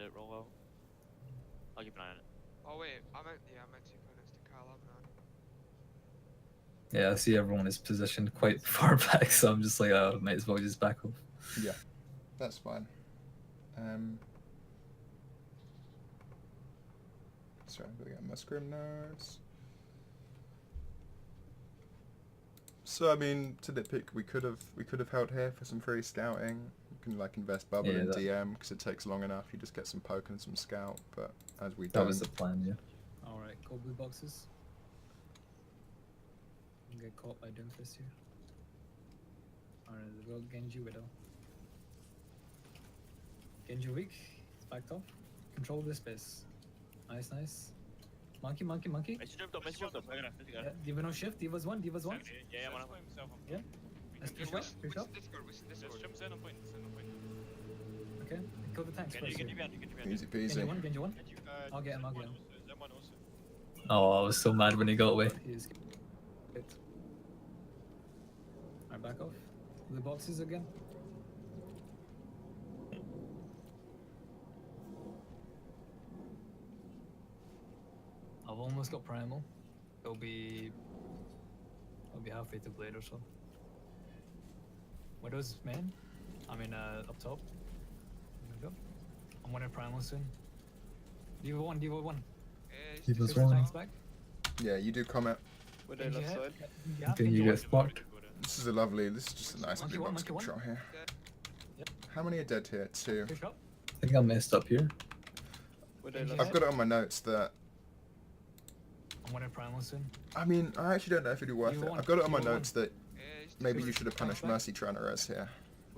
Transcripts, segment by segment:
it roll out. I'll keep an eye on it. Oh wait, I meant 2 opponents to Carl, haven't I? Yeah, I see everyone is positioned quite far back, so I'm just like, might as well just back off. Yeah, that's fine. Sorry, I'm going to get my scrim notes. So I mean, to nitpick, we could have held here for some free scouting. You can like invest bubble Yeah, in that- DM because it takes long enough. You just get some poke and some scout, but as we That don't. was the plan, yeah. Alright, go blue boxes. You get caught by Doomfist here. Alright, go Genji Widow. Genji weak, it's backed off. Control this space. Nice, nice. Monkey. Messi jumped up, I got it. Yeah, Diva no shift, Diva's one. Yeah, one. Yeah. Let's push up, push up. Discord. Okay, kill the tanks first. Genji here. behind. Easy Genji peasy. one, Genji one. I'll get him. Oh, I was so mad when he got away. He's good. Alright, back off. The boxes again. I've almost got primal. I'll be halfway to blade or so. Widow's main. I mean up top. There we go. I'm winning primal soon. Diva one. He was Push the wrong. tanks back. Yeah, you do comment. Genji left head. side. Yeah, Then Genji you one. get sparked. This is a lovely. This is just a nice Monkey blue one, box monkey one. control here. Yep. How many are dead here? 2. Push up. I think I messed up here. Genji I've head. got it on my notes that. I'm winning primal soon. I mean, I actually don't know if it'd be worth You it. won. I've got it on my You won. notes that maybe you should have punished back. Mercy trying to res here.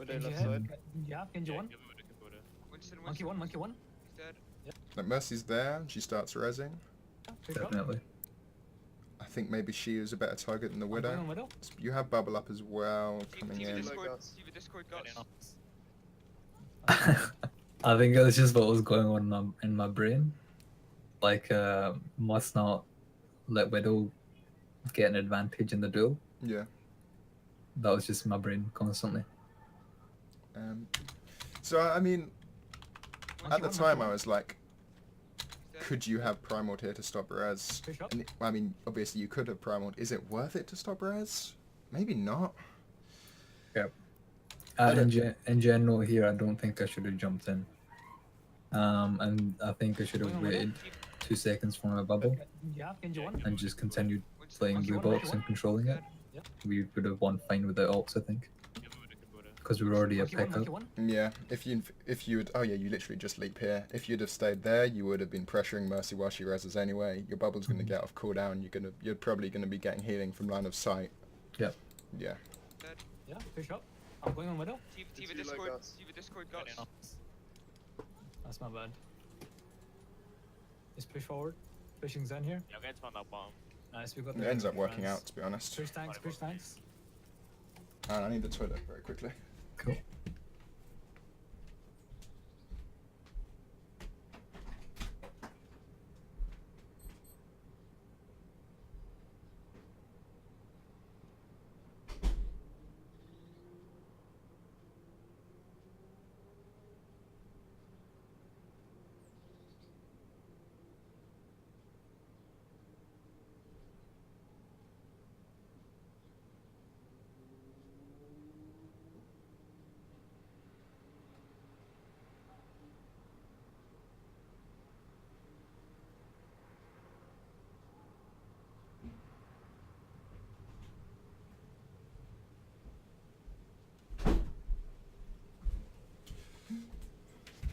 Genji head. Yeah, Genji one. Winston. Monkey one. He's dead. Like Mercy's there, and she starts resing. Push up. Definitely. I think maybe she is a better target than the I'm Widow. going on Widow. You have bubble up as well coming TV in. Discord guts. I think it was just what was going on in my brain. Like, must not let Widow get an advantage in the duel. Yeah. That was just my brain constantly. So I mean, at the Monkey time one. I was like, could you have primaled here to stop res? Push up. And I mean, obviously you could have primaled. Is it worth it to stop res? Maybe not. In general here, I don't think I should have jumped in. And I think I should have waited 2 seconds for my bubble Yeah, Genji one. and just continued playing Monkey blue one, monkey box one. and controlling it. Yep. We would have won fine without ults, I think. Because we were already a Monkey one. pick Monkey up. one. Yeah. If you would, oh yeah, you literally just leap here. If you'd have stayed there, you would have been pressuring Mercy while she reses anyway. Your bubble's going to get off cooldown. You're probably going to be getting healing from line of sight. Yep. Yeah. Yeah, push up. I'm going on Widow. TV Discord guts. That's my bad. Just push forward. Pushing Zen here. Yeah, let's find that bomb. Nice, we got It the ends up working friends. out, to be honest. Push tanks, push tanks. And I need the toilet very quickly. Cool.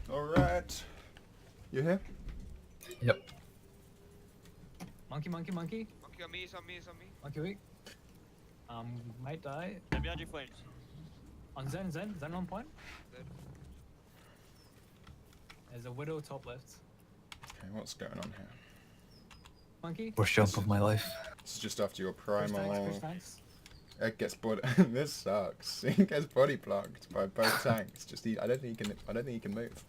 Alright. You here? Yep. Monkey. Monkey on me, he's on me. Monkey weak. Might die. Yeah, behind your flames. On Zen 1 point. Dead. There's a Widow top left. Okay, what's going on here? Monkey. Worst jump of my life. This is just after your Push tanks, primal. push tanks. Egg gets body. This sucks. He gets body blocked by both tanks. I don't think he can move.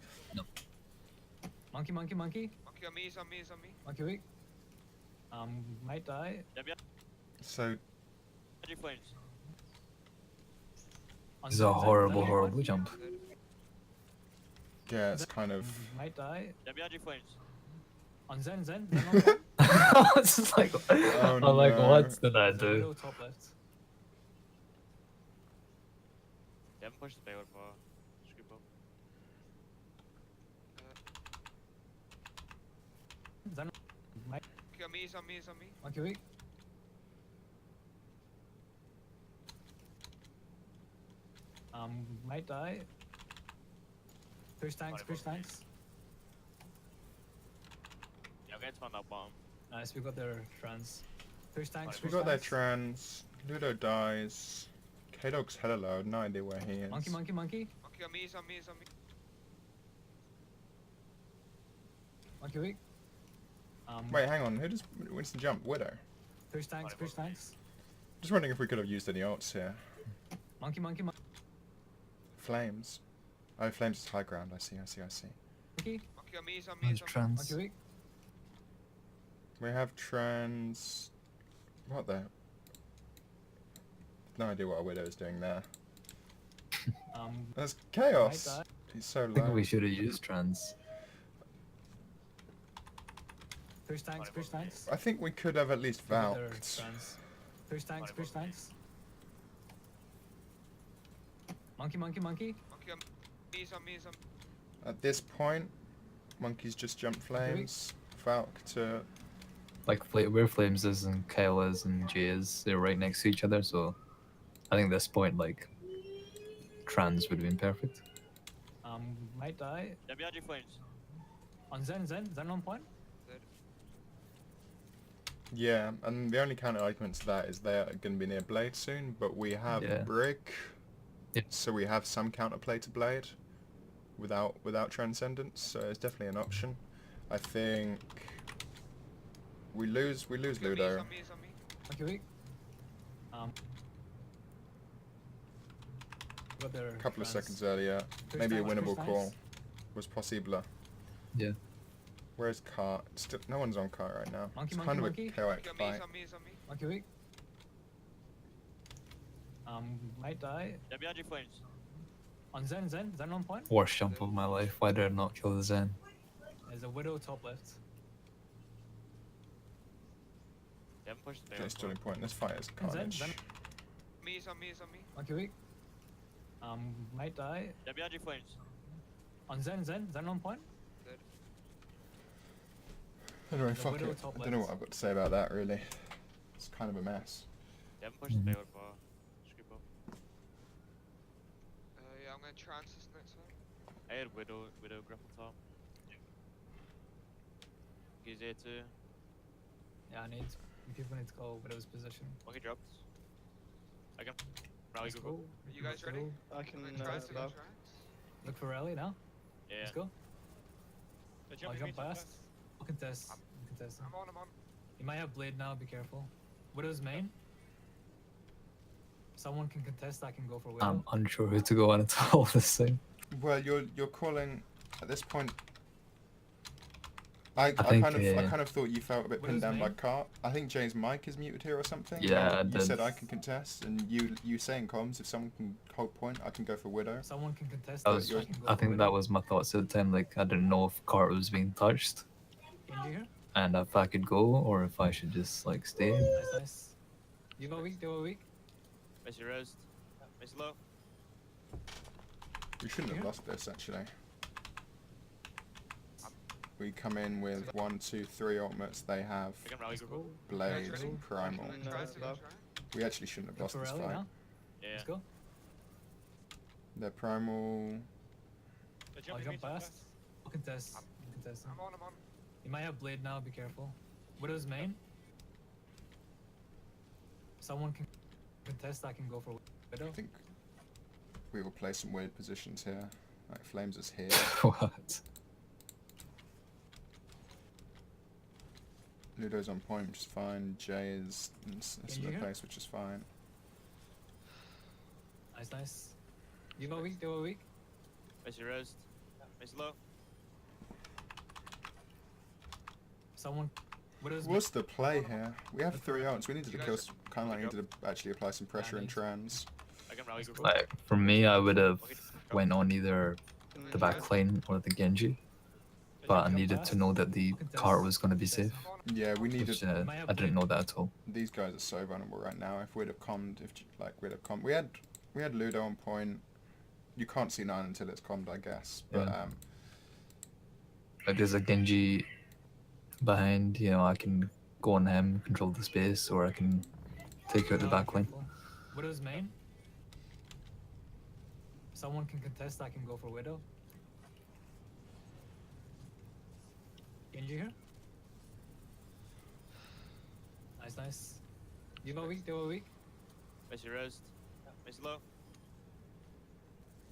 Monkey. Monkey on me, he's on me. Monkey weak. Might die. Yeah, behind So your flames. On This is Zen, a Zen horrible, one horrible point. jump. Yeah, it's kind of. Might die. Yeah, behind you, flames. On Zen, Zen on point. It's just like, Oh, I'm like, no. what did I There's a do? widow top left. Yeah, push the payload for scoop up. Zen. Might. Okay, on me, he's on me, he's on me. Okay, wait. Might die. Push tanks, push tanks. Yeah, I'm going to spawn that bomb. Nice, we got their trans. Push tanks, We push got their tanks. trans. Ludo dies. K-Dog's hella low. No idea where he is. Monkey, monkey, monkey. Okay, on me, he's on me, he's on me. Okay, wait. Wait, hang on. Who does Winston jump? Widow. Push tanks, push tanks. Just wondering if we could have used any ults here. Monkey, monkey, monkey. Flames. Oh, Flames is high ground. I see. Okay, on me, he's on me, There's he's on me. trans. Okay, wait. We have trans. What the? No idea what a Widow is doing there. There's Chaos. Might die. He's so I think low. we should have used trans. Push tanks, push tanks. I think we could have at least We got their Valked. trans. Push tanks, push tanks. Monkey, monkey, monkey. Okay, on me, he's on me, he's on me. At this point, Monkey's just jumped Flames. Valk to. Like where Flames is and Kyle is and Jay is, they're right next to each other. So I think at this point, like, trans would have been perfect. Might die. Yeah, behind you, flames. On Zen, Zen on point. Yeah, and the only counter argument to that is they're going to be near Blade soon, but we have Yeah. Brick, Yep. so we have some counterplay to Blade without Transcendence, so it's definitely an option. I think we lose Okay, on me, he's Ludo. on me, he's on me. Okay, wait. Got their A couple of trans. seconds earlier, Push maybe a tanks, winnable push call tanks. was possible. Yeah. Where's Cart? Still, no one's on Cart right now. Monkey, It's monkey, kind of monkey. a chaotic Okay, on me, fight. he's on me, he's on me. Okay, wait. Might die. Yeah, behind you, flames. On Zen, Zen on point. Worst jump of my life. Why did I not kill the Zen? There's a widow top left. Yeah, push the Okay, payload still for. in point. This fight is Zen, carnage. Zen. Me, he's on me, he's on me. Okay, wait. Might die. Yeah, behind you, flames. On Zen, Zen on point. Anyway, The fuck widow it. top I don't know left. what I've got to say about that, really. It's kind of a mess. Yeah, push the payload for scoop up. Yeah, I'm gonna trans this next one. I had Widow grapple top. He's here too. Yeah, people need to call widow's position. Monkey dropped. I can rally Let's go. go. Are you guys Let's ready? go. I I'm can gonna trans, I'm go. gonna trans. Look for rally now. Yeah. Let's go. They're I'll jumping jump me, past. I'll contest. I'm- I'll contest him. I'm on. You might have blade now. Be careful. Widow's main. Someone can contest. I can go for widow. I'm unsure who to go on at all this thing. Well, you're calling at this point. I think, kind yeah. of thought you felt a bit What pinned is down by name? Cart. I think Jay's mic is muted here or something. Yeah, I You said did. I can contest, and you say in comms if someone can hold point, I can go for Widow. Someone can contest. That it, was, I can go I for think widow. that was my thoughts at the time. Like, I didn't know if Cart was being touched Indy here. and if I could go or if I should just like stay. Nice, nice. You go weak. You go weak. Messi rest. Messi low. We shouldn't have Yeah. lost this actually. We come in with 1, 2, 3 ultimates. They have I can rally Let's go. go. Blade, ready? Primal. I'm gonna trans, I'm gonna trans. We actually shouldn't have Look lost for this rally fight. now. Yeah. Let's go. Their Primal. They're I'll jumping me, jump past. I'll contest. I'll contest him. I'm on. You might have blade now. Be careful. Widow's main. Someone can contest. I can go for widow. I think we will play some weird positions here. Like Flames is here. What? Ludo's on point, which is fine. Jay is in a you similar hear? place, which is fine. Nice, nice. You go weak. You go weak. Messi rest. Messi low. Someone. Widow's What's the play here? We have 3 outs. We needed to You kill. guys- Kind of like needed to actually apply some pressure in need- trans. I can rally go. Like, for me, I would have Okay, went on either the back line or the Genji, but I needed to know that the cart was going to be safe, Yeah, we needed. which I didn't know that at all. These guys are so vulnerable right now. If we'd have commed, we had Ludo on point. You can't see 9 until it's commed, I guess. But Yeah. Like there's a Genji behind, you know, I can go on him, control the space, or I can take out the back line. Widow's main. Someone can contest, I can go for Widow. Genji here. Nice, nice. You go weak, they were weak. Messi rest. Messi low.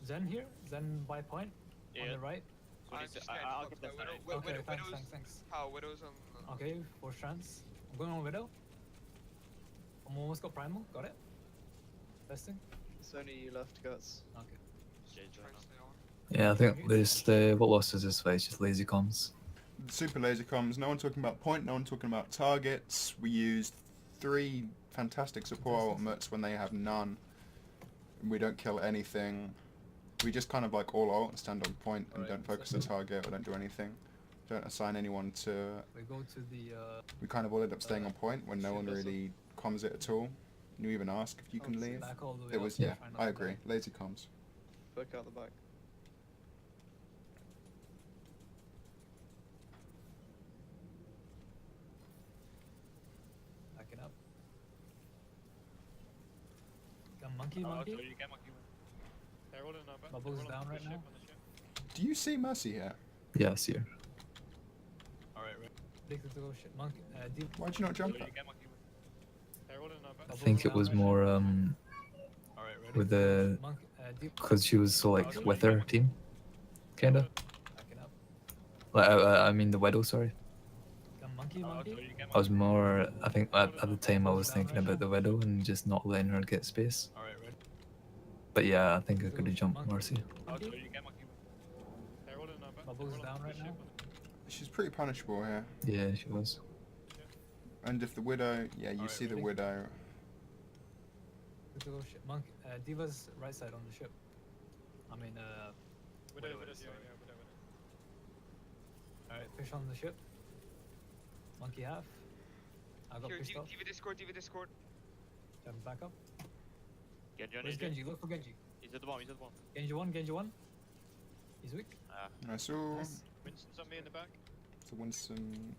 Zen here, Zen by point, on Yeah. the right. So I'm he's- just I'll get that Widow, side. Widow, Okay, thanks, Widow's, thanks. how Widow's on. Okay, 4 strands. I'm going on Widow. I'm almost got Primal, got it. Testing. It's only you left, Guts. Okay. Yeah, join Trying to up. stay on. Yeah, I think this what lost us this fight is just lazy comms. Super laser comms. No one talking about point. No one talking about targets. We used 3 fantastic support ultimates when they have none. We don't kill anything. We just kind of like all ult and stand on point and don't focus the target or don't do anything. Don't assign anyone to. We go to the We kind of all end up staying on point when no one really comms it at all. You even ask if you can leave. back all the way It up, was Yeah. try not I to agree. die. Lazy comms. Back out the back. Back it up. Got monkey, Oh, monkey. so you get monkey. They're all in our back. Bubbles They're all down on the right ship, now. on the ship. Do you see Mercy here? Yeah, I see her. Alright, right. Take it to go shit. Monkey, deep. Why'd you not So jump you it? get monkey. They're all in our back. I think it was more Alright, ready. with the Monkey, deep. because she was so like with her team, kinda. Back it up. Like I mean the Widow, sorry. Got monkey, Oh, monkey. so you get I was monkey. more, I think at the time I was thinking about the Widow and just not letting her get space. Alright, ready. But yeah, I think I could have jumped Mercy. Oh, so Monkey. you get monkey. They're all in our back. Bubbles They're all down on the right ship, now. on the- She's pretty punishable here. Yeah, she was. And if the Widow, yeah, you Alright, see the ready? Widow. Take it to go shit. Monkey, Diva's right side on the ship. I mean, Widow, Widow Widow, is, yeah, sorry. yeah, Widow, Widow. alright, fish on the ship. Monkey half. I got Here, pissed off. Diva Discord. Jump back up. Genji on Where's AJ. Genji? Look for Genji. He's at the bomb. He's at the bomb. Genji 1, Genji 1. He's weak. I saw Nice. Winston's on me in the back. the Winston.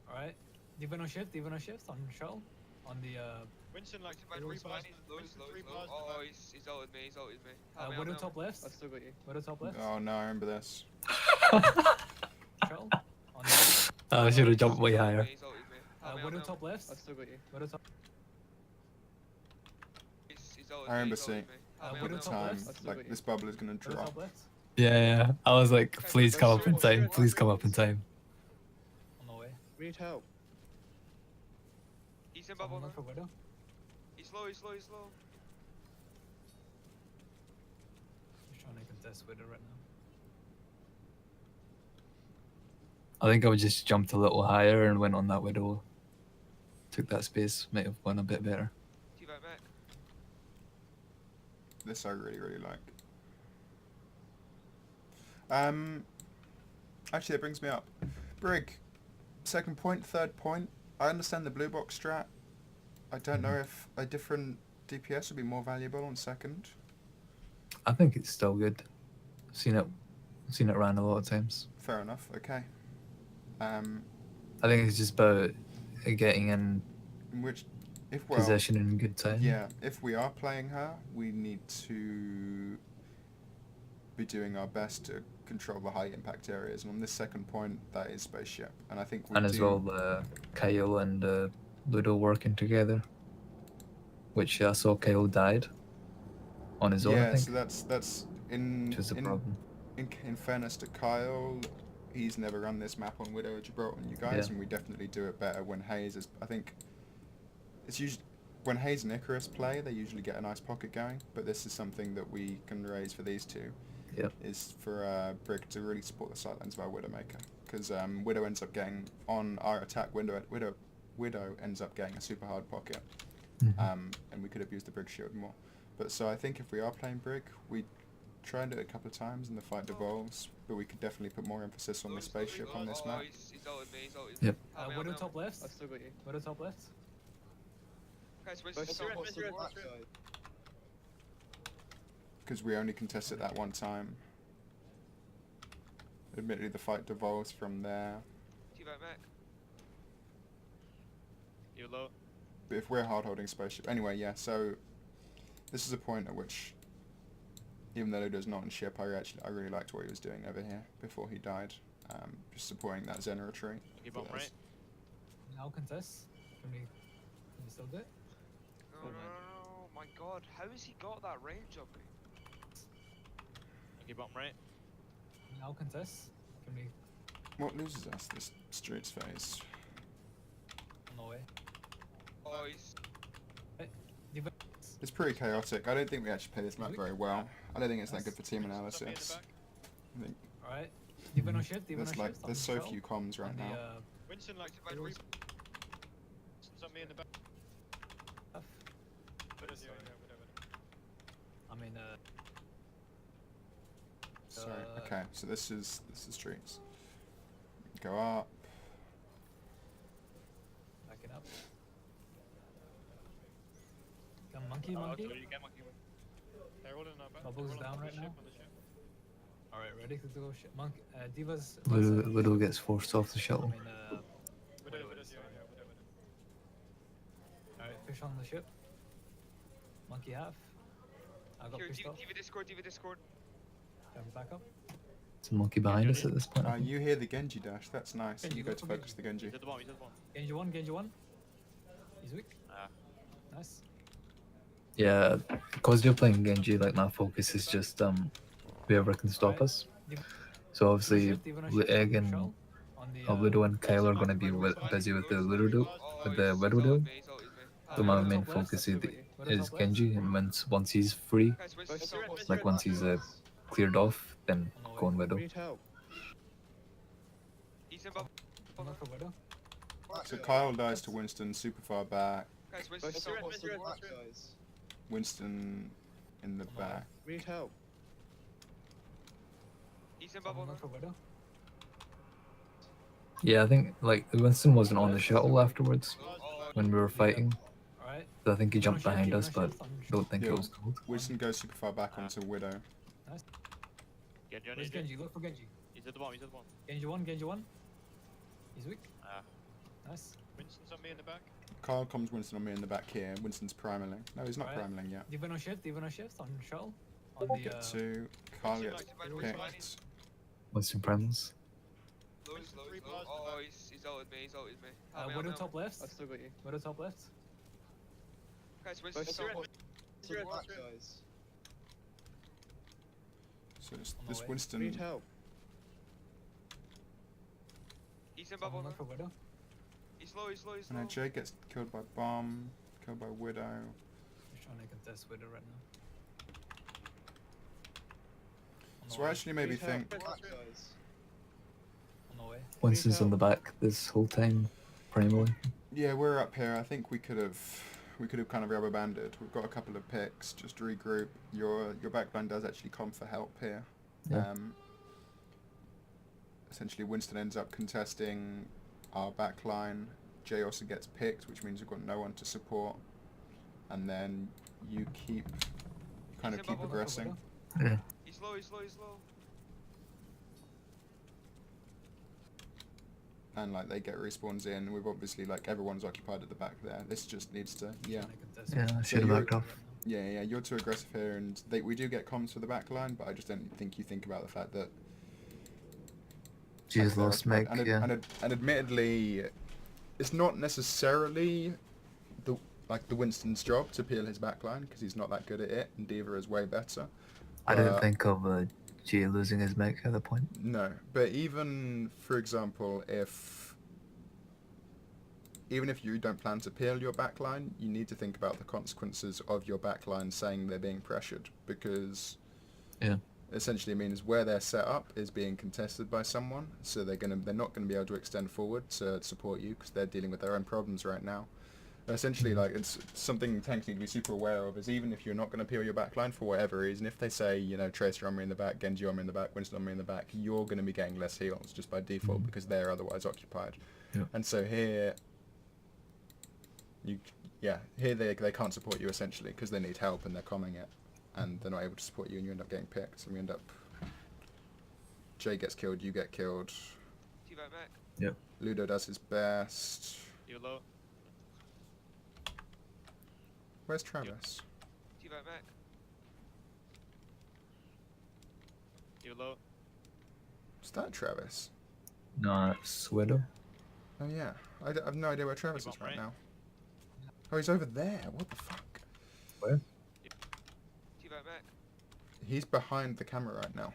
Alright. Diva no shift on shell. On the, Winston like Man, Widow's reblast, fine. he's low, Winston he's 3 low. bars in the Oh, back. he's ulted me, Help me, help Widow me, top left. I've still got you. Widow top left. Oh no, I remember this. Shell. On the, I should have jumped way higher. He's ulted me. Help me, Widow help me. top left. I've still got you. Widow top. He's ulted I remember he's ulted seeing me. Help me, Widow help me, top help me. Time, left. I've still got like you. this bubble is gonna Widow drop. top left. Yeah. I was like, please come up in time. Please come up in time. On my way. We need help. He's in bubble Someone now. look for Widow. He's low. Just trying to contest Widow right now. I think I would just jumped a little higher and went on that Widow. Took that space. Might have gone a bit better. T-back back. This I really like. Actually, that brings me up. Brig, second point, third point. I understand the blue box strat. I don't know if a different DPS would be more valuable on second. I think it's still good. Seen it ran a lot of times. Fair enough. Okay. I think it's just about getting in In which, if well, position in good time. yeah, if we are playing her, we need to be doing our best to control the high impact areas. And on this second point, that is spaceship. And I think we And do. as well, Kyle and Ludo working together. Which I saw Kyle died on his own, I Yeah, think. so that's in Which is a in, problem. in fairness to Kyle, he's never run this map on Widow of Gibraltar and you guys, Yeah. and we definitely do it better when Hayes is. I think it's usually when Hayes and Icarus play, they usually get a nice pocket going. But this is something that we can raise for these two. Yep. Is for Brig to really support the sidelines of our Widowmaker, because Widow ends up getting on our attack. Widow ends up getting a super hard pocket. Mhm. And we could have used the Brig shield more. But so I think if we are playing Brig, we try and do it a couple of times and the fight devolves, but we could definitely put more emphasis on the spaceship on this map. He's ulted me, he's ulted Yep. me. Widow top left. I've still got you. Widow top left. Guys, Both Winston's top, on. what's the Winston, black Winston. side? Because we only contested that one time. Admittedly, the fight devolves from there. T-Back mech. You low. But if we're hard holding spaceship, anyway, yeah. So this is a point at which, even though Ludo's not on ship, I really liked what he was doing over here before he died. Just supporting that Zen retreat. Keep on right. Now contest. Can you still do it? No, no, no, no, my god, how has he got that range on me? Keep on right. Now contest. Can we What loses us this streets phase? on the way? Oh, he's... Diva. It's pretty chaotic. I don't think we actually play this map very well. I don't think it's that good for team Winston's on me in the analysis. back. I think Alright. Diva no shift. Diva no there's shift. there's so few comms right now. Winston like to Winston's Winston's on me in the back. Widow's here, yeah, widow. I mean, Sorry. Okay, so this is streets. Go up. backing up. Come monkey, Oh, monkey. so you get monkey. They're all in our back. Bubbles They're all down on the right ship, now. on the ship. Alright, ready to go shit. Monk, Diva's. Widow gets forced off the I shuttle. mean, Widow's here, yeah, widow. alright, fish on the ship. Monkey half. I got Here, pissed off. Diva Discord. Can we back up? There's a monkey behind us at this point. I think. You hear the Genji dash. That's nice. Genji, You go go to for focus the Genji. He's at the bomb. He's at the bomb. Genji one. He's weak. Ah. Nice. Yeah, because you're playing Genji, like my focus is just whoever can stop Alright. us. Diva So obviously, shift, Diva no shift, Egg and shuttle on the, Widow and Kyle are gonna be busy with the Widow duel, with the Widow duel. So my Widow main top left. focus Widow is top left. Genji, and once he's free, Guys, Both Winston's top, on. what's like the once black he's side? cleared off, then On the go on way. Widow. We need help. He's in bubble. I'm not for Widow. Black So side. Kyle dies to Winston, super far back. Guys, Both Winston's top, on. what's the Winston, black Winston. guys? Winston in the On the way. back. We need help. He's in bubble. I'm not for Widow. Yeah, I think like Winston wasn't on the shuttle afterwards Oh, when we were fighting. Alright. So I think he Diva no jumped shift, behind Diva us, no but shift on don't think Yeah. it was gold. Winston goes super far back onto Widow. Genji on Where's you. Genji? Look for Genji. He's at the bomb. He's at the bomb. Genji one. He's weak. Ah. Nice. Winston's on me in the back. Kyle comes Winston on me in the back here. Winston's primaling. No, he's not Alright. primaling yet. Diva no shift on shuttle. On the Get to Kyle Winston gets like to bend Winston. picked. Winston Primals. Low. Three bars Oh, back. he's ulted me. Help me, Widow help me. top left. I've still got you. Widow top left. Guys, Both Winston's top, on. what's the black guys? So it's On the this way. We Winston. need help. He's in I'm bubble. not for Widow. He's low. And then Jay gets killed by bomb, killed by Widow. Just trying to contest Widow right now. On the So I way. actually maybe We need help. think Black guys. On the way. Winston's on the back this whole time, primarily. yeah, we're up here. I think we could have kind of rubber banded. We've got a couple of picks. Just regroup. Your backline does actually come for help here. Yeah. Essentially, Winston ends up contesting our backline. Jay also gets picked, which means we've got no one to support. And then you kind of keep Bubble. progressing. Yeah. He's low. And like they get respawns in. We've obviously like everyone's occupied at the back there. This just needs to yeah. Trying to contest Yeah, Widow. I should have you're- backed off. Yeah, you're too aggressive here, and we do get comms for the back line, but I just don't think you think about the fact that... She's they're lost occupied. Meg, And, yeah. and admittedly, it's not necessarily the Winston's job to peel his back line, because he's not that good at it, and Diva is way better. I didn't But- think of Jay losing his mech at the point. No, but even, for example, even if you don't plan to peel your backline, you need to think about the consequences of your backline saying they're being pressured, because Yeah. essentially it means where they're set up is being contested by someone, so they're not gonna be able to extend forward to support you because they're dealing with their own problems right now. Essentially, like, it's something tanks need to be super aware of, is even if you're not going to peel your back line for whatever reason, if they say, you know, Tracer on me in the back, Genji on me in the back, Winston on me in the back, you're going to be getting less heals just by default because they're otherwise occupied. Yeah. And so here, here they can't support you essentially because they need help and they're comming it, and they're not able to support you, and you end up getting picked, and we end up... Jay gets killed, you get killed. T-back back. Yep. Ludo does his best. You low. Where's Travis? T-back back. You low. Is that Travis? No, it's Widow. Oh yeah, I have no idea where Travis Keep is on right right. now. Oh, he's over there. What the fuck? Where? T-back back. He's behind the camera right now.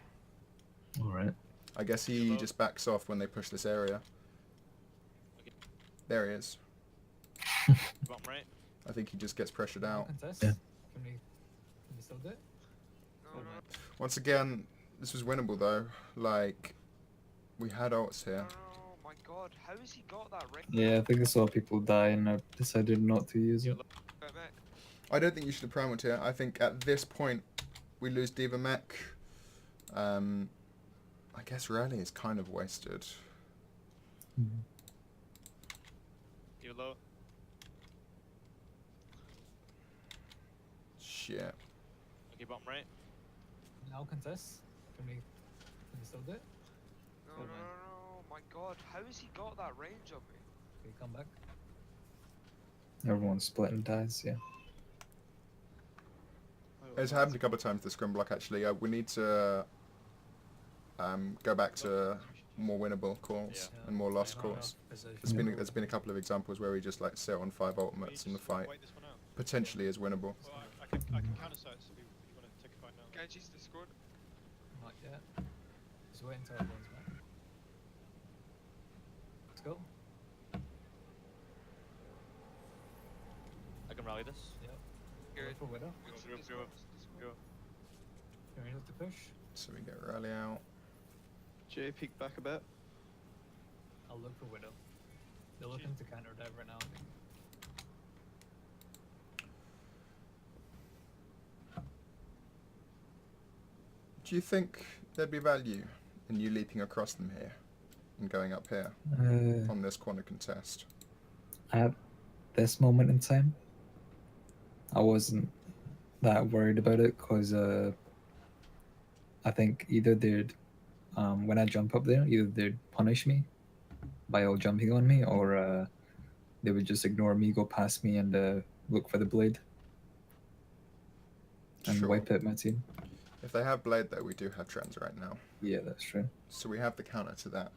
Alright. I guess he Hello? just backs off when they push this area. Okay. There he is. Bottom right. I think he just gets pressured out. Contest. Yeah. Can we still do it? No, no, Once again, this was winnable though. Like, we had ults no, here. no, my god, how has he got that ring? Yeah, I think I saw people die and I decided not to use it. Back back. I don't think you should have primed here. I think at this point, we lose Diva Mech. I guess Rally is kind of wasted. You low. Shit. Okay, bottom right. Now contest. Can we still do it? No, Oh no, no, no, my god, how has he got that range on me? Okay, come back. Everyone's splitting dies, yeah. It's happened a couple of times, the scrum block actually. We need to go back to more winnable calls Yeah. and more lost Yeah, calls. position. There's been a couple of examples where we just like sit on 5 ultimates and the fight Wait this one out. potentially is winnable. Well, I can counter sight so if you want to take a fight now. Genji's the squad. Not yet. Just wait until everyone's back. Let's go. I can rally this. Yep. Good. Wait for Widow. Winston go, the go, squad. go. Can we look to push? So we get Rally out. Jay, peek back a bit. I'll look for Widow. They're looking to counter dive right now, I think. Do you think there'd be value in you leaping across them here and going up here on this corner contest? At this moment in time, I wasn't that worried about it because I think either they'd, when I jump up there, either they'd punish me by all jumping on me, or they would just ignore me, go past me, and look for the blade and Sure. wipe out my team. If they have Blade though, we do have Trends right now. Yeah, that's true. So we have the counter to that.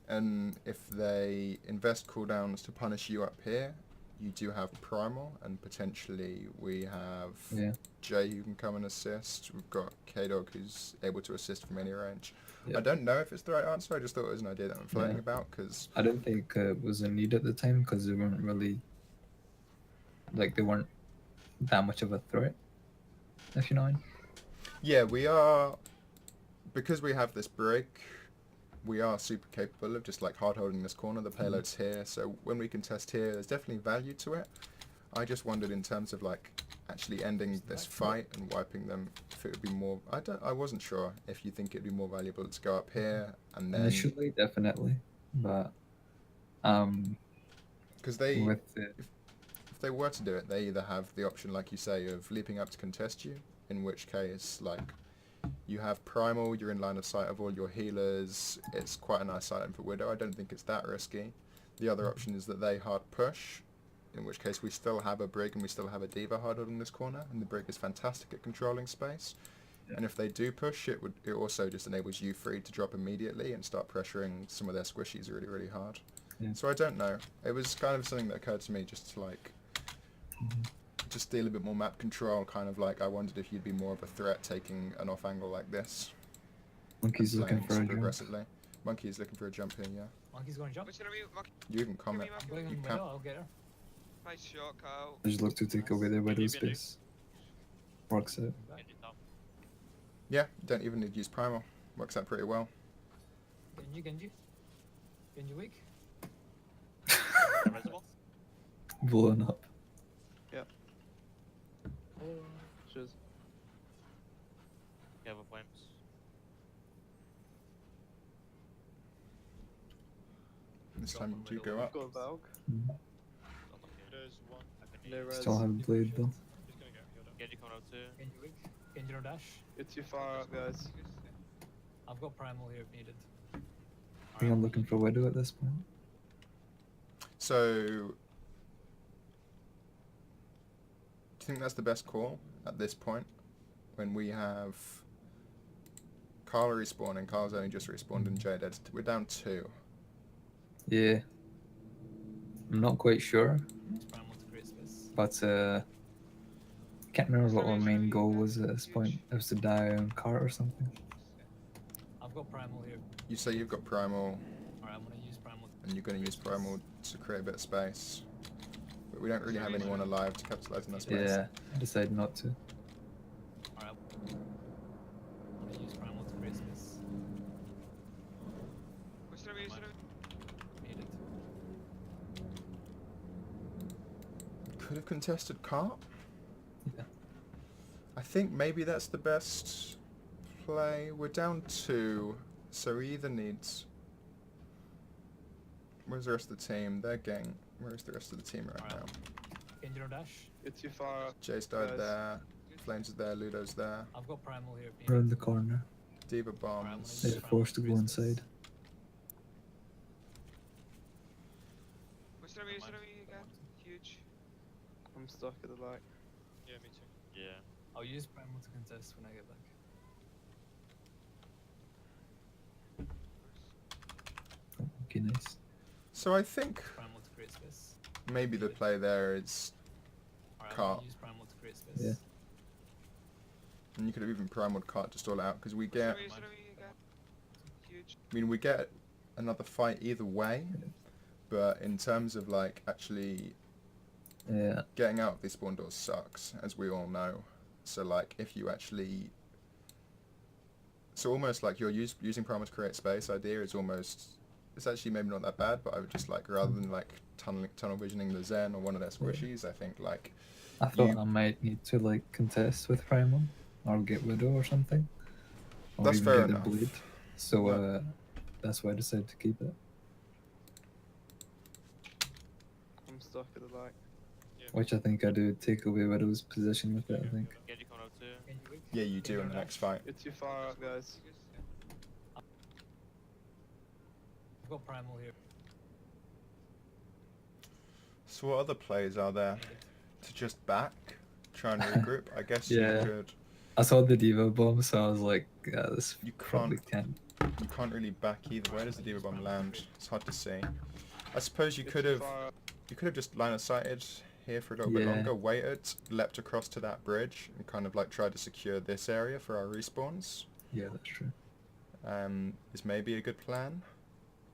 And if they invest cooldowns to punish you up here, you do have Primal, and potentially we have Yeah. Jay who can come and assist. We've got K-Dog who's able to assist from any range. Yeah. I don't know if it's the right answer, I just thought it was an idea that I'm floating Yeah. about, because I don't think it was a need at the time because they weren't really, like, they weren't that much of a threat, if you know what I mean. yeah, we are, because we have this break, we are super capable of just like hard holding this corner. The payload's here, so when we contest here, there's definitely value to it. I just wondered in terms of like actually ending this fight and wiping them, if it would be more. I wasn't sure if you think it'd be more valuable to go up here and then Initially, definitely, but because they, with the, if they were to do it, they either have the option, like you say, of leaping up to contest you, in which case like you have Primal, you're in line of sight of all your healers. It's quite a nice item for Widow. I don't think it's that risky. The other option is that they hard push, in which case we still have a Brig and we still have a Diva hard in this corner, and the Brig is fantastic at controlling space. Yeah. And if they do push, it also just enables you free to drop immediately and start pressuring some of their squishies really, really hard. Yeah. So I don't know. It was kind of something that occurred to me just to like just deal a bit more map control, kind of like I wondered if you'd be more of a threat taking an off angle like this. Monkey's and looking playing for a super jump. aggressively. Monkey is looking for a jump here, yeah. Monkey's going to jump. What's gonna be Monkey? You even comment. I'm going You on can't- Widow, I'll get her. Nice shot, Kyle. I just look to take away their widow Genji. space. Works out. Back. Genji top. Yeah, you don't even need to use Primal. Works out pretty well. Genji. Genji weak. Invisible. blown up. Cheers. You have a flames. This time do you go I've up? got a Valk. Mm. There's one. No res. Still have blade though. He's gonna get healed up. Genji coming out too. Genji weak. Genji no dash. You're too far up, guys. I've got primal here if needed. I think I'm looking for Widow at this point. So, do you think that's the best call at this point? When we have Carl respawning, Carl's only just respawned and Jay dead. We're down 2. Yeah. I'm not quite sure, Use primal to create space. but can't remember what our main goal was at this point. It was to die on cart or something. I've got primal here. You say you've got Primal, Alright, I'm gonna use primal. and you're going to use Primal to create a bit of space. But we don't really have anyone alive to capitalize on that space. Yeah, I decided not to. Alright. I'm gonna use primal to create space. Needed. Could have contested cart. Yeah. I think maybe that's the best play. We're down 2, so he either needs... Where's the rest of the team? They're gang. Where's the rest of the team right Alright. now? Genji no dash. You're too far up. Jay's died Guys. there. Flames is there. Ludo's there. I've got primal here if needed. Around the corner. Diva bombs. They're forced to go inside. Huge. I'm stuck at the light. Yeah, me too. Yeah. I'll use primal to contest when I get back. Okay, nice. So I think Primal to create space. maybe the play there is... Alright, I'm Cart. gonna use primal to create space. Yeah. And you could have even primaled cart to stall it out, because we get... Huge. I mean, we get another fight either way, but in terms of, like, actually Yeah. getting out of these spawn doors sucks, as we all know. So, like, if you actually... So almost like your using primal to create space idea is almost... It's actually maybe not that bad, but I would just, like, rather than, like, tunnel visioning the Zen or one of their squishies, I think, like... I thought You- I might need to like contest with Primal or get Widow or something. Or That's even fair get the enough. Blade. So Yeah. that's why I decided to keep it. I'm stuck at the light. Which I think I do take away Widow's position with it, I think. Genji coming out too. Genji weak. Yeah, you do in the next fight. You're too far up, guys. I've got primal here. So what other plays are there? Needed. To just back? Try and regroup? I guess Yeah. you could. I saw the Diva bomb, so I was like, yeah, this You probably can't. You can't really back either. Where does the Diva Bomb land? It's hard to see. I suppose you You're could too have far up. just line of sighted here for a little bit Yeah. longer, waited, leapt across to that bridge, and kind of like tried to secure this area for our respawns. Yeah, that's true. Is maybe a good plan.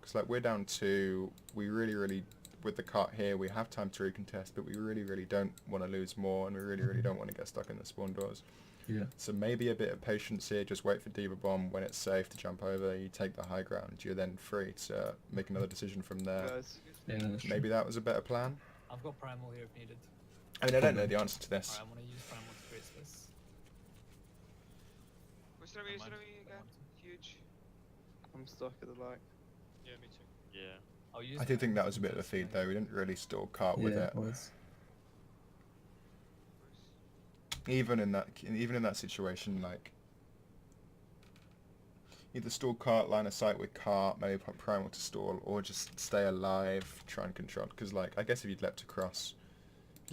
Because like we're down 2, we really with the cart here we have time to recontest, but we really don't want to lose more, and we really don't want to get stuck in the spawn doors. Yeah. So maybe a bit of patience here, just wait for Diva Bomb. When it's safe to jump over, you take the high ground. You're then free to make another decision from there. Guys. Yeah, that's true. Maybe that was a better plan. I've got primal here if needed. I mean, I don't know the answer to this. Alright, I'm gonna use primal to create space. Don't mind if I want to. Huge. I'm stuck at the light. Yeah, me too. Yeah. I'll use I do think primal that was to a bit of a contest feed when I though. We get didn't really stall cart Yeah, with it it. was. Even in that situation, like either stall cart, line of sight with cart, maybe put primal to stall, or just stay alive, try and control. Because like I guess if you'd leapt across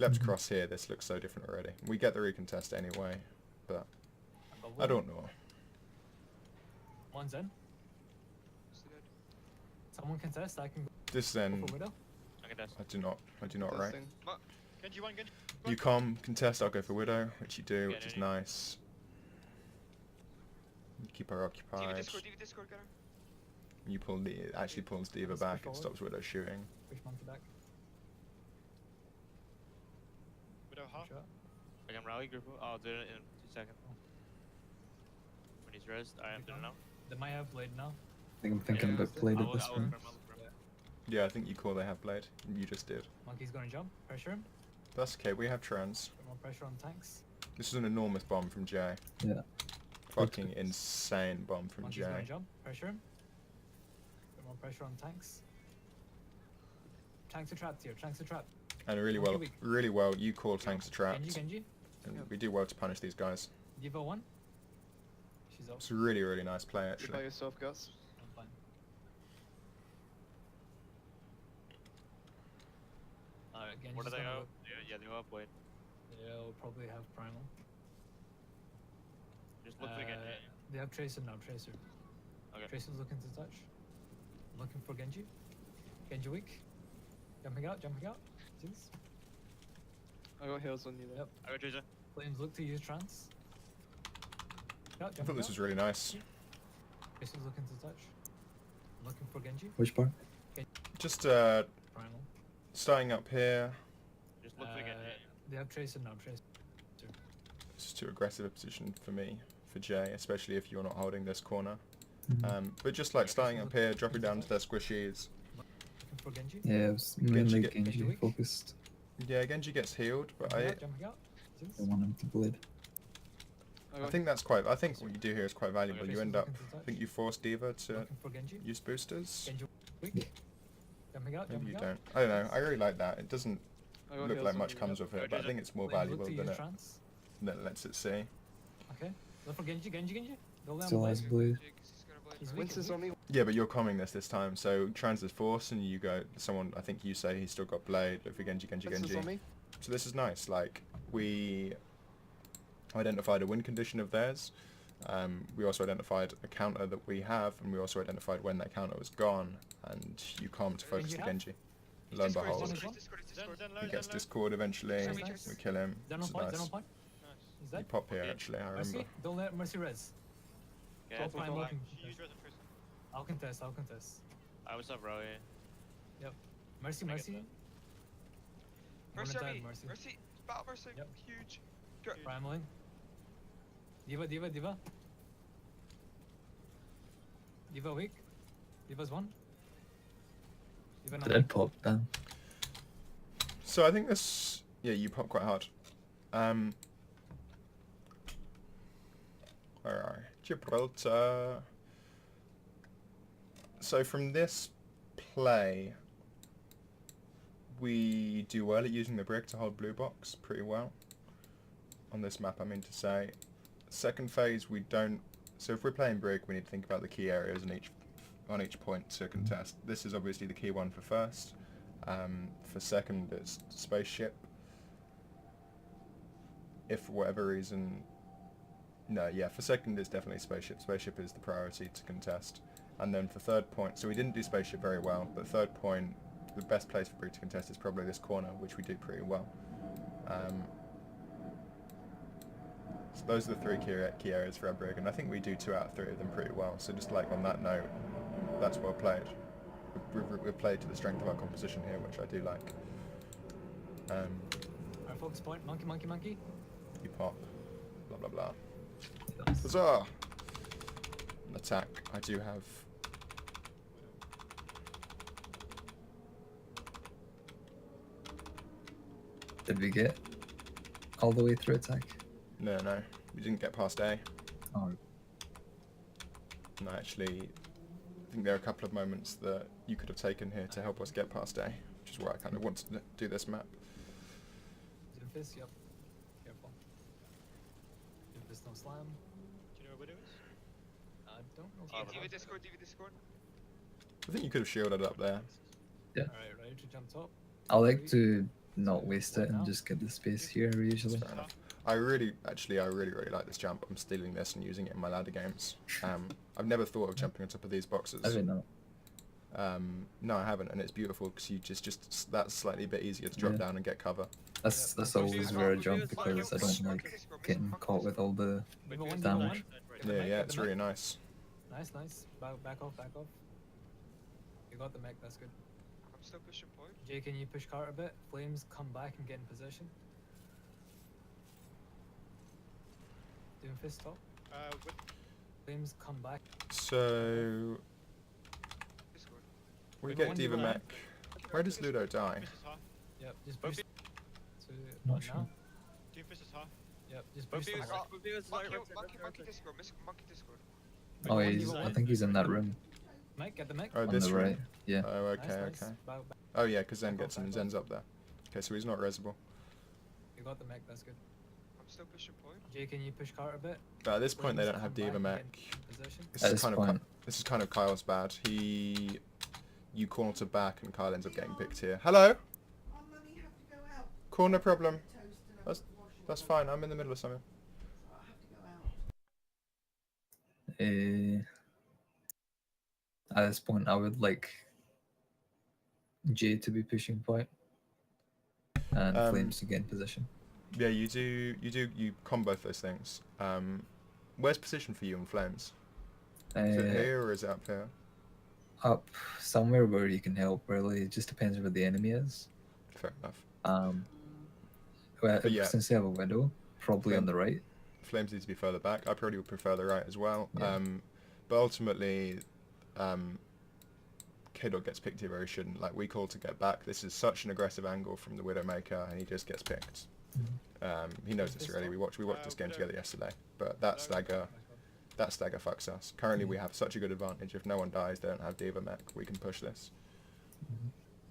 across here, this looks so different already. We get the recontest anyway, but I've got I one. don't know. One's in. Someone contest, I can This go then for Widow. I can test. I do not right. Testing. Genji one, Genji. You contest, I'll go for Widow, which you do, Yeah, which is no, no. nice. Keep her occupied. Discord, get her. You pull actually pulls Diva Let's back push and forward. stops Widow shooting. Push monkey back. Widow half. Shot. I can rally group. I'll do it in 2 seconds. When he's rezzed, I am doing it now. They might have blade now. I think I'm thinking Yeah, about Blade I at will, this I will point. confirm, I'll confirm. Yeah, I think you call they have blade. You just did. Monkey's gonna jump. Pressure him. That's okay, we have trans. Put more pressure on tanks. This is an enormous bomb from Jay. Yeah. Fucking Perfect. insane bomb from Monkey's gonna Jay. jump. Pressure him. Put more pressure on tanks. Tanks are trapped here. Tanks are trapped. And Monkey really weak. well, you call tanks are trapped. Genji. And we do well to punish these guys. Diva 1. She's up. It's a really, really nice play, You by actually. yourself, Gus. I'm fine. Alright, Genji's What do they gonna go? look- Yeah, they go up. Wait. They'll probably have primal. Just look for Genji. They have Tracer now, Tracer. Okay. Tracer's looking to touch. Looking for Genji. Genji weak. Jumping out. Jeez. I got heals on you there. Yep. I got Tracer. Flames look to use trance. I thought this was really nice. Tracer's looking to touch. Looking for Genji. Which part? Just Primal. starting up here. Just look for Genji. They have Tracer now, Tracer. It's just too aggressive a position for me, for Jay, especially if you're not holding this corner. Mhm. But just like starting up here, dropping down to their squishies. Looking for Genji. Yeah, it was mainly get- Genji Genji weak? focused. Yeah, Genji gets healed, but Jumping out. I Jeez. want him to bleed. I think that's quite. I think what you do here is quite valuable. Okay. You Tracer's end up. looking to I touch. think you force Diva to Looking for Genji. use boosters. Genji weak. Jumping out. Maybe you Jumping out. don't. I don't know. I really like that. It doesn't I got look heals like on much you, comes yep. with it, but I think it's more Flames valuable look to than use it trance. that lets it see. Okay. Look for Genji. Don't let him Still blade. has blade. He's gonna blade. He's weak. Winston's on me. Yeah, but you're calming this time, so trans is force, and you go. Someone, I think you say he's still got blade. Look for Genji. Winston's on me. So this is nice. Like we identified a win condition of theirs. We also identified a counter that we have, and we also identified when that counter was gone, and you calmed to focus Genji the have? Genji. Lo and behold, Discord. he gets Discord eventually. Nice, nice. We kill him. They're on It's point. nice. They're on point. Nice. He's You dead. pop here Okay. actually. I Mercy. remember. Don't let Mercy res. Yeah, Top line looking. She used res and Tracer. I'll contest. I was up, bro. Yeah. Mercy. I get Mercy. that. I'm Mercy gonna on die, me. Mercy. Mercy. Battle Mercy. Yep. Huge. Go. Primaling. Diva. Diva weak. Diva's one. Diva not Dead weak. pop down. So I think this. Yeah, you pop quite hard. Where are we? Gibraltar. So from this play, we do well at using the brick to hold blue box pretty well. On this map, I mean to say. Second phase, we don't. So if we're playing brick, we need to think about the key areas on each point to contest. This is obviously the key one for first. For second, it's spaceship. If for whatever reason, no, yeah, for second it's definitely spaceship. Spaceship is the priority to contest. And then for third point, so we didn't do spaceship very well, but third point, the best place for Brig to contest is probably this corner, which we do pretty well. So those are the three key areas for our Brig, and I think we do 2 out of 3 of them pretty well. So just like on that note, that's well played. We've played to the strength of our composition here, which I do like. Alright, focus point. Monkey. You pop, blah blah blah. Nice. Huzzah! An attack. I do have. Did we get all the way through attack? No, we didn't get past A. Oh, No, actually, I think there are a couple of moments that you could have taken here to help us get past A, which is why I kind of wanted to do this map. Doom fist. Yep. Careful. Doom fist no slam. Do you know where Widow is? I don't know. Oh, Diva Discord. I think you could have shielded up there. Yeah. Alright, ready to jump top. I like to not waste it and just get the space here usually. Fair enough. I really like this jump. I'm stealing this and using it in my ladder games. I've never thought of jumping on top of these boxes. I don't know. No, I haven't, and it's beautiful because you just that's slightly a bit easier to drop Yeah. down and get cover. That's always where I jump because I don't like getting caught with all the Diva one, damage. Get the Yeah, mech, yeah, get it's the really mech. nice. Nice. Back off. You got the mech, that's good. I'm still pushing point. Jay, can you push cart a bit? Flames, come back and get in position. Doom fist top. With Flames, come back. So Discord. We Wait, get one Diva Diva Mech. Where does Ludo die? Doomfist is half. Yep, just Both push. be- To Not what sure. now? Doomfist is half. Yep, just Both push. of you the is hard. off, both of you is like Monkey, right side, monkey, right monkey side. Discord, monkey Discord. Oh, One he's. Diva I one. think he's in that room Mech, get the mech. Oh, on this the room. right. Yeah. Oh, okay, Nice, nice. okay. Bow, bow. Oh yeah, because Zen Back gets off, him. back Zen's up there. Okay, so he's not resable. You got the mech, that's good. I'm still pushing point. Jay, can you push cart a bit? But at this point, they Flames don't have come Diva back Mech. and get in position. This At is this kind of point, this is kind of Kyle's bad. You corner to back, and Kyle ends up getting picked here. Hello. Cool, no problem. That's fine. I'm in the middle of something. at this point, I would like Jay to be pushing point and Flames to get in position. Yeah, you combo both those things. Where's position for you and Flames? Is it Uh, here or is it up here? up somewhere where you can help. Really, it just depends where the enemy is. Fair enough. Well, But yeah. since they have a window, probably on the right. Flames need to be further back. I probably would prefer the right as well. Yeah. But ultimately, K-Dog gets picked here where he shouldn't. Like, we call to get back. This is such an aggressive angle from the Widowmaker, and he just gets picked. He knows this already. We watched this game together yesterday. But that stagger fucks us. Currently, we have such a good advantage. If no one dies, they don't have Diva Mech. We can push this.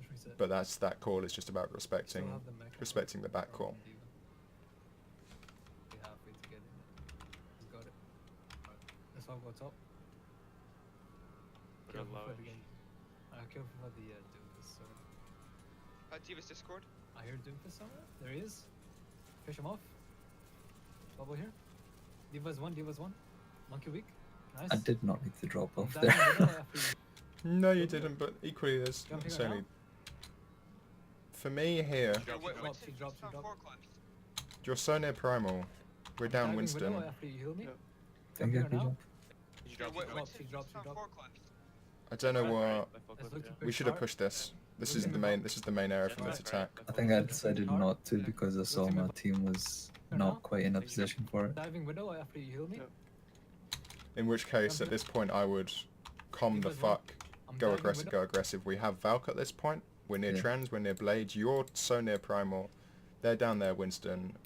Just reset. But that call is just about respecting Still have the mech on respecting the back or call. Diva. Be halfway to get in. He's got it. Alright, let's all go top. Put it Careful for lowish. the game. Careful for the Doomfist. Sorry. Diva's Discord. I hear Doomfist somewhere. There he is. Fish him off. Bubble here. Diva's one. Monkey weak. Nice. I did not need to drop off Down there. in the middle after you- No, you didn't. But equally, there's Jumping it's her only now? for me here. Yo, wait, Drop, Winston, she drops, Winston she on drops. forklift. You're so near primal. We're down Diving Winston. window after you heal me. Yeah. Think Jumping I her could now. jump? Did you Yo, drop wait, it? Winston, She drops, on she drops. forklift. I don't know Right, what. right, Let's left look to foot, push We should have cart. pushed this. This Look is in the the main. box. This is the main area from Yeah. this attack. I think I decided not to because I saw my team was not quite in a position for it. Diving window after you heal me. Yeah. In which case, at this point, I would calm the Diva's one. fuck. I'm Go diving aggressive. window. Go aggressive. We have Valk at this point. We're near Yeah. Trends. We're near Blades. You're so near primal. They're down there, Winston.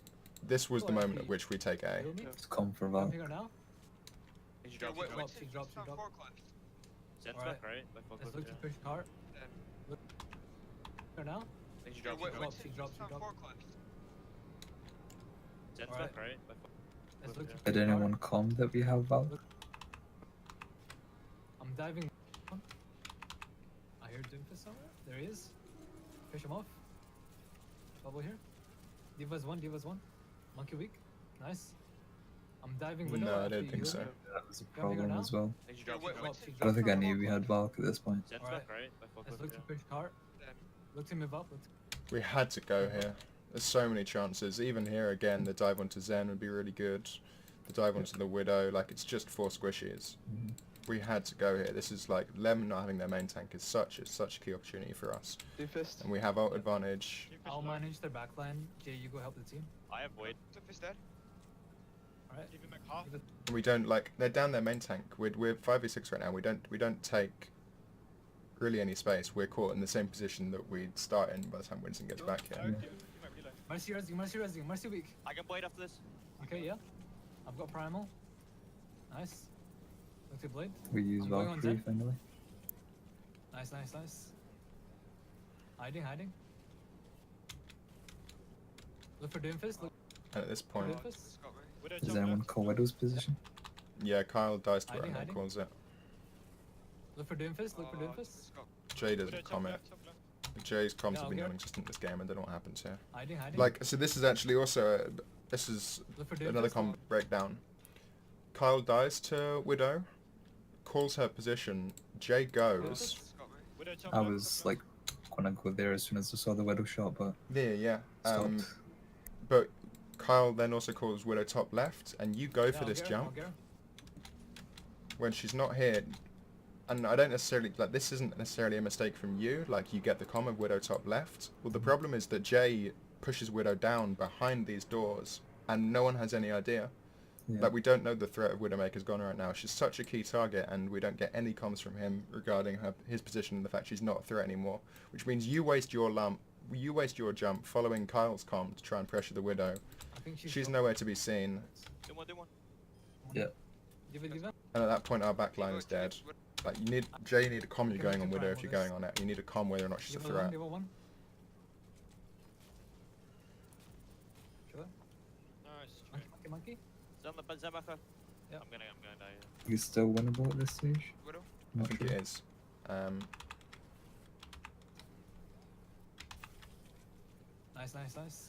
This was the Oh, moment at actually, which we take A. Heal me. It's come for Val. Jumping her now. Did you Yo, drop wait, it? Drop, Winston, she drops, on she drops. forklift. Zen's Alright. back, right? Left Let's foot, look to yeah. push cart. Then. Look her now. Did you Yo, drop wait, it? Drop, Winston, she drops, on she drops. forklift. Zen's Alright. back, right? Left foot. Let's look to Yeah. push Did cart. anyone comment that we have Val? I'm diving. I hear Doomfist somewhere. There he is. Fish him off. Bubble here. Diva's one. Monkey weak. Nice. I'm diving window. No, I after don't you think heal so. me. That was a Jumping her problem now? as well. Did you Yo, drop wait, it? Winston, I don't think I on knew we had forklift. Valk at this point. Zen's Alright. back, right? Left foot, Let's look to yeah. push cart. Then. Look to move up. We had to go here. There's so many chances. Even here again, the dive onto Zen would be really good. The dive onto the Widow, like it's just 4 squishies. Mhm. We had to go here. This is like Lem not having their main tank is such a key opportunity for us. Doomfist. And we have ult advantage. Doomfist I'll low. manage their backline. Jay, you go help the team. I have Wade. Diva's dead. Alright. Diva Mech half. We don't like they're down their main tank. We're 5v6 right now. We don't take really any space. We're caught in the same position that we'd start in by the time Winston gets back Oh, here. Diva Mech reload. Mercy resing. Mercy weak. I can Blade after this. Okay, yeah. I've got primal. Nice. Look to blade. We use I'm going on Valkyrie Zen. finally. Nice. Hiding. Look for Doomfist. Look And at this for point, Doomfist. Diva's got me. Widow Does top anyone left. call Widow's position? yeah, Kyle dies to it Hiding, and then hiding. calls it. Look for Doomfist. Look for Oh, Doomfist. Diva's got me. Jay Widow doesn't top comment. left, top left. Jay's comms Yeah, have been okay. non-existent this game. I don't know what happens here. Hiding. Like, so this is actually also this is Look for Doomfist. another comp breakdown. Kyle dies to Widow, calls her position. Jay goes. Diva's got me. Widow top I left, was top like gonna go there as soon as I saw the Widow shot, but There, yeah. stopped. But Kyle then also calls Widow top left, and you go Yeah, for I'll this get her, I'll jump get her. when she's not here. And I don't necessarily like this isn't necessarily a mistake from you. Like you get the comm of Widow top left. Well, the problem is that Jay pushes Widow down behind these doors, and no one has any idea. Yeah. Like, we don't know the threat of Widowmaker's gone right now. She's such a key target, and we don't get any comms from him regarding his position and the fact she's not a threat anymore. Which means you waste your jump following Kyle's comm to try and pressure the Widow. I think She's nowhere to be seen, Do one, do one. Give it. and at that point our backline is dead. Like, you need a comm you're going on Widow if you're going on it. You need a comm whether or not she's a threat. Give it one. Sure. Nice. Monkey. Zemaka. Yeah. I'm gonna die here. You still winnable at this stage? Widow. I Not think sure. it is. Nice.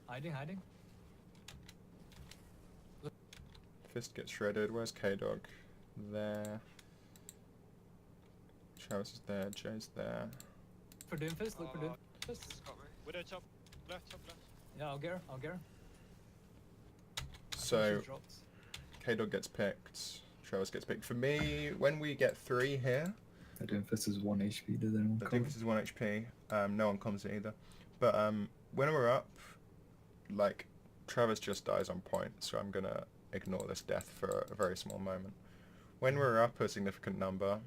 Hiding. Fist gets shredded. Where's K-Dog? There. Travis is there. Jay's there. For Doomfist, look for Doomfist. He's got me. Widow top left. Yeah, I'll get her. I think So she's dropped. K-Dog gets picked. Travis gets picked. For me, when we get 3 here, I don't know if this is 1 HP. Does anyone I come? think this is 1 HP. No one comes in either. But when we're up, like, Travis just dies on point, so I'm gonna ignore this death for a very small moment. When we're up a significant number,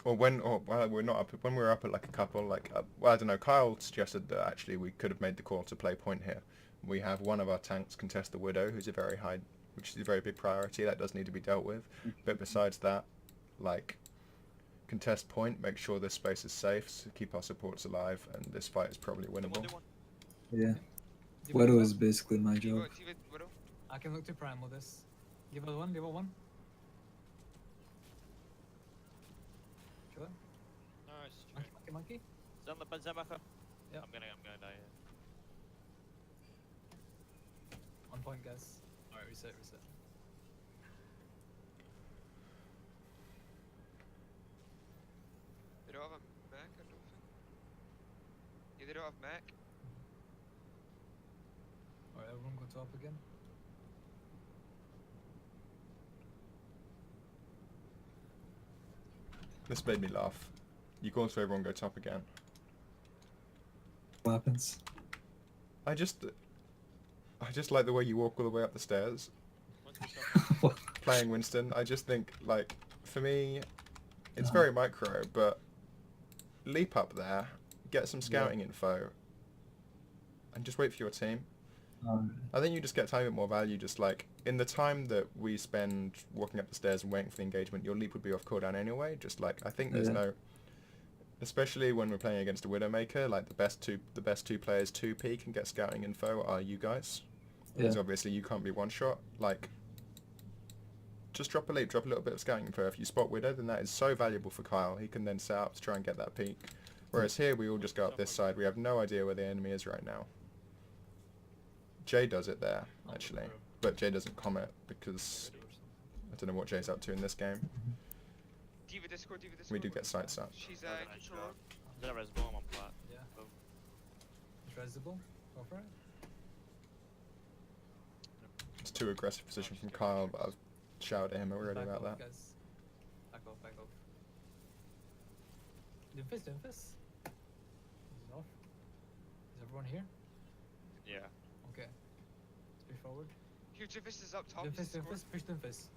or we're not up. When we're up at like a couple, like, well, I don't know. Kyle suggested that actually we could have made the call to play point here. We have one of our tanks contest the Widow, which is a very big priority. That does need to be dealt with. But besides that, like, contest point, make sure this space is safe, so keep our supports alive, and this fight is probably Do one, winnable. do one. Yeah. Give Widow it is one. basically my job. Widow. I can look to primal this. Give it one. Sure. Nice. Monkey. Zemaka. Yeah. I'm gonna die here. On point, guys. Alright, reset. They don't have a mech, I don't think. Yeah, they don't have mech. Alright, everyone go top again. This made me laugh. You call for everyone go top again. What happens? I just like the way you walk all the way up the stairs. Playing Winston, I just think, like, for me, it's very micro, but leap up there, get some scouting info, and just wait for your team. I think you just get time at more value, just like, in the time that we spend walking up the stairs and waiting for the engagement, your leap would be off cooldown anyway, just like, I think there's no, especially when we're playing against a Widowmaker, like, the best two players 2P can get scouting info are you guys. Because obviously you can't be one shot, like, just drop a leap, drop a little bit of scouting info. If you spot Widow, then that is so valuable for Kyle. He can then set up to try and get that peak. Whereas here, we all just go up this side. We have no idea where the enemy is right now. Jay does it there, actually. But Jay doesn't comment because I don't know what Jay's up to in this game. Diva Discord. We do get sights up. She's Nice in control. job. Is that a res bomb on flat? Yeah. Boom. It's resible. Go for it. It's too aggressive position from Kyle, but I've shouted at him already Back about off, that. Guys. Back off. Doomfist. He's off. Is everyone here? Yeah. Okay. Push forward. Here, Doomfist is up top. Doomfist. Push Doomfist.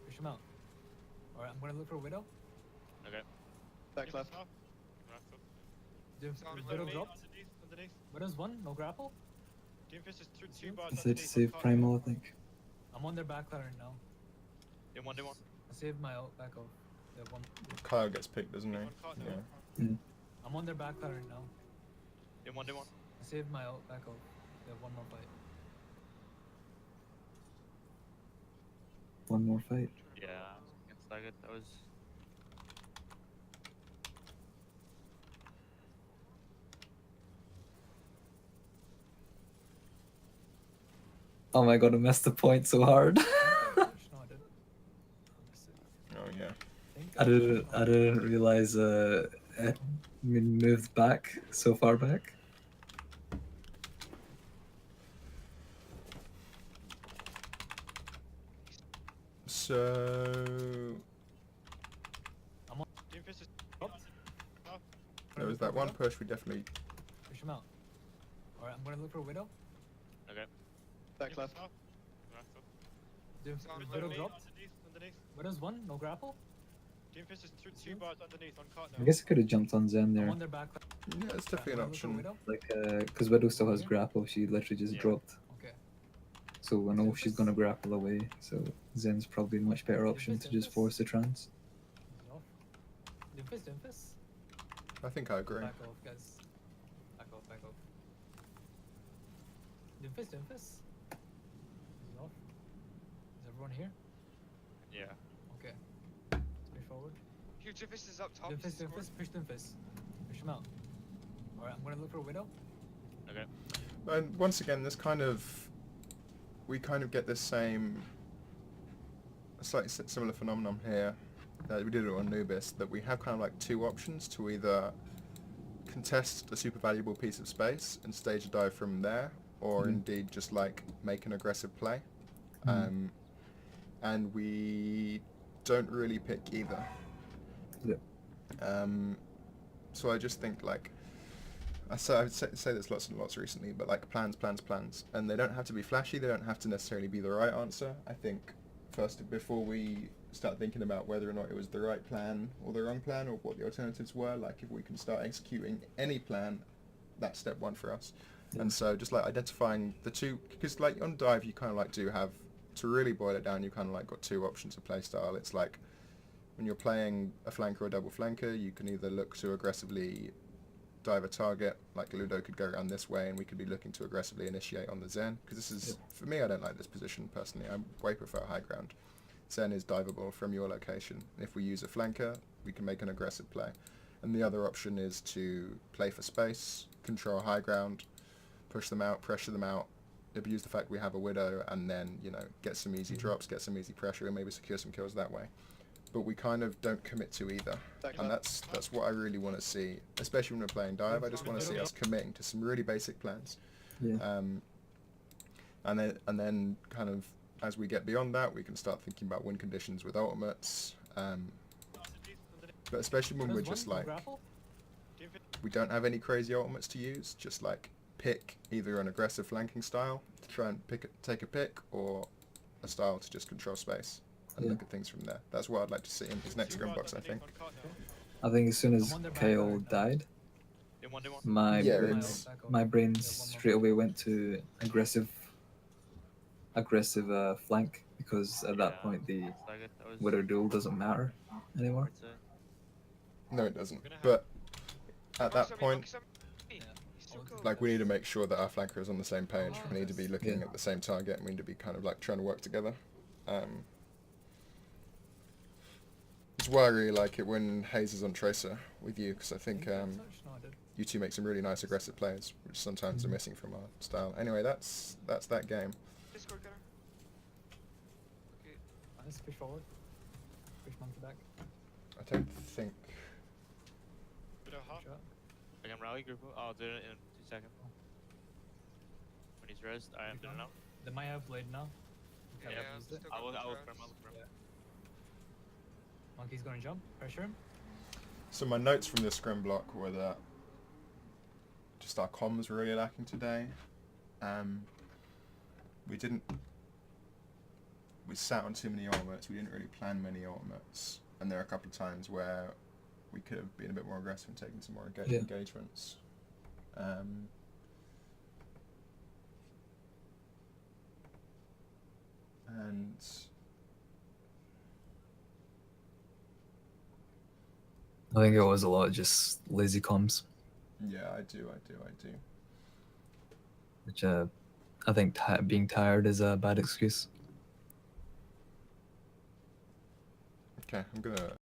Push him out. Alright, I'm gonna look for Widow. Okay. Back left. Top. on Widow Widow. dropped. Underneath. Widow's one, no grapple. Doomfist is through 2 bars Safe to underneath. save Primal, I think. I'm on their backline right now. Do one, do one. I saved my ult back off. They have one. Kyle gets picked, doesn't he? One caught now. Yeah. I'm on their backline right now. Do one, do one. I saved my ult back off. They have one more fight. One more fight. Yeah. Against Target, that was. Oh my god, I missed the point so hard. No, I didn't. Oh yeah. I didn't realize it moved back so far back. So Doomfist is there was that one push we definitely. Push him out. Alright, I'm gonna look for Widow. Back left. South. Doomfist, Down Widow below. dropped. Underneath. Widow's one, no grapple. Doomfist is two bars underneath on cart I now. guess I could have jumped on Zen I'm there. on their back. Yeah, it's definitely an Wanna look for option. Widow? Like, because Widow still has Okay. grapple, she literally just Yeah. dropped. Okay. So I know she's Doomfist? gonna grapple away, so Zen's probably a much better option to just Doomfist? force the trans. He's off. Doomfist. I think I agree. Back off, guys. Back off. Doomfist. He's off. Is everyone here? Yeah. Okay. Push forward. Huge Doomfist is up top. Doomfist. scoring. Push Doomfist. Push him out. Alright, I'm gonna look for a Widow. Okay. And once again, we kind of get this same, slightly similar phenomenon here. We did it on Nubis, that we have kind of like two options to either contest a super valuable piece of space and stage a dive from there, or indeed just like make an aggressive play. And we don't really pick either. Yeah. So I just think like, I would say this lots and lots recently, but like plans, and they don't have to be flashy. They don't have to necessarily be the right answer. I think first, before we start thinking about whether or not it was the right plan or the wrong plan or what the alternatives were, like if we can start executing any plan, that's step one for us. Yeah. And so just like identifying the two, because like on dive you kind of like do have, to really boil it down, you kind of like got two options of play style. It's like when you're playing a flanker or a double flanker, you can either look to aggressively dive a target, like Ludo could go around this way and we could be looking to aggressively initiate on the Zen, because this is, for me, I don't like this position personally. I way prefer high ground. Zen is diveable from your location. If we use a flanker, we can make an aggressive play. And the other option is to play for space, control high ground, push them out, pressure them out, abuse the fact we have a Widow, and then, you know, get some easy drops, get some easy pressure, and maybe secure some kills that way. But we kind of don't commit to either. Back And left. that's what I really want to see, especially when we're playing dive. I just want to see us committing to some really basic plans. Yeah. And then kind of as we get beyond that, we can start thinking about win conditions with ultimates. But especially when we're Widow's just one, no like, grapple. we don't have any crazy ultimates to use, just like pick either an aggressive flanking style to try and take a pick, or a style to just control space and look at things from there. That's what I'd like to see in his next scrim box, I think. I think as soon as I'm on their back Kyle right now. died, They won. my Yeah, brain, it's- my brain straight away went to aggressive flank, because at that point the Widow duel doesn't matter anymore. No, it doesn't. We're gonna But at Monkey's that on me, point, monkey's on me. He's so cool. like we need to make sure that our flanker is on the same page. We need to be looking Yeah. at the same target, and we need to be kind of like trying to work together. It's why I really like it when Hayes is on Tracer with you, because I think No, I did. you two make some really nice aggressive plays, which sometimes are missing from our style. Anyway, that's that game. Discord gunner. Okay. Nice, push forward. Push monkey back. I don't think. Widow half. Shot. I can rally group. I'll do it in 2 seconds. When he's rezzed, I am doing it now. They might have blade now. Okay, Yeah, I've used it. still I got will the confirm. trans. Yeah. Monkey's gonna jump. Pressure him. So my notes from this scrim block were that just our comms were really lacking today. We sat on too many ultimates. We didn't really plan many ultimates, and there are a couple of times where we could have been a bit more aggressive and taken some more Yeah. engagements. And I think it was a lot of just lazy comms, yeah, I do. which I think being tired is a bad excuse. Okay, I'm gonna